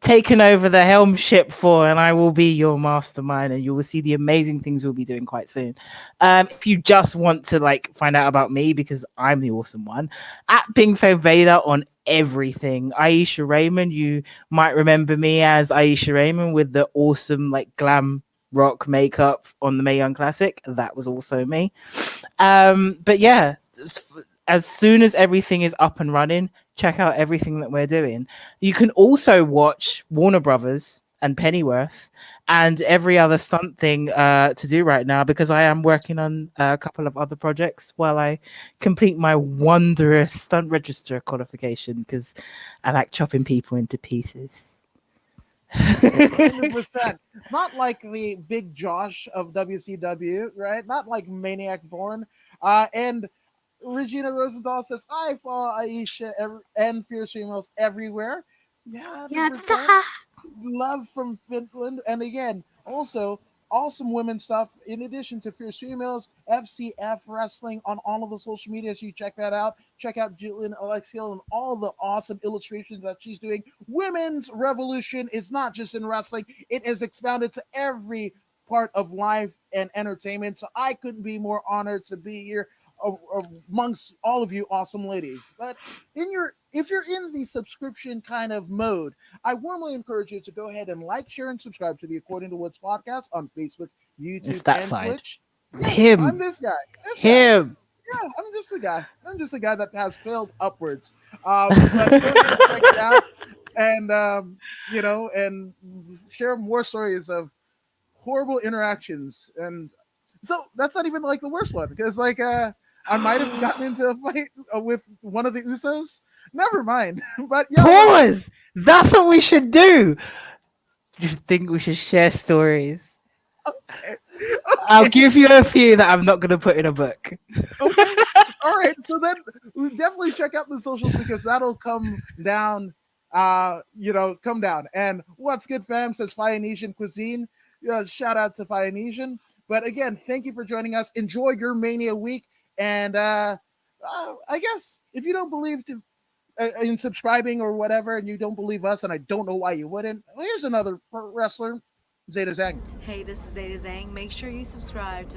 Speaker 3: taken over the helm ship for, and I will be your mastermind, and you will see the amazing things we'll be doing quite soon. If you just want to like find out about me because I'm the awesome one, at BigFemVader on everything. Ayesha Raymond, you might remember me as Ayesha Raymond with the awesome like glam rock makeup on the Mae Young Classic. That was also me. But yeah, as soon as everything is up and running, check out everything that we're doing. You can also watch Warner Brothers and Pennyworth and every other stunt thing to do right now because I am working on a couple of other projects while I complete my wondrous stunt register qualification because I like chopping people into pieces.
Speaker 2: 100%. Not like the Big Josh of WCW, right? Not like Maniac Born. And Regina Rosendahl says, I follow Aisha and Fierce Females everywhere. Yeah,
Speaker 3: Yeah.
Speaker 2: 100%. Love from Finland. And again, also awesome women stuff. In addition to Fierce Females, FCF Wrestling on all of the social medias. You check that out. Check out Jillian Alexiel and all the awesome illustrations that she's doing. Women's revolution is not just in wrestling, it is expounded to every part of life and entertainment. So I couldn't be more honored to be here amongst all of you awesome ladies. But in your if you're in the subscription kind of mode, I warmly encourage you to go ahead and like, share, and subscribe to the According to Woods podcast on Facebook,
Speaker 3: It's
Speaker 2: YouTube,
Speaker 3: that
Speaker 2: and
Speaker 3: side.
Speaker 2: Twitch. Yes, I'm
Speaker 3: Him.
Speaker 2: this guy. This guy.
Speaker 3: Him.
Speaker 2: Yeah, I'm just a guy. I'm just a guy that has failed upwards. But go ahead and check it out, and and share more stories of horrible interactions. And so that's not even like the worst one because I might have gotten into a fight with one of the Usos. Never mind. But yeah,
Speaker 3: Pause. That's what we should do. You think we should share stories?
Speaker 2: okay,
Speaker 3: I'll
Speaker 2: okay,
Speaker 3: give you a few that I'm not going to put in a book.
Speaker 2: okay. All right. So then we definitely check out the socials because that'll come down. Come down. And what's good, fam? Says Phoenician cuisine. Shout out to Phoenician. But again, thank you for joining us. Enjoy your Mania week. And I guess if you don't believe in subscribing or whatever, and you don't believe us, and I don't know why you wouldn't. Well, here's another wrestler, Zeta Zhang.
Speaker 4: Hey, this is Zeta Zhang. Make sure you subscribe to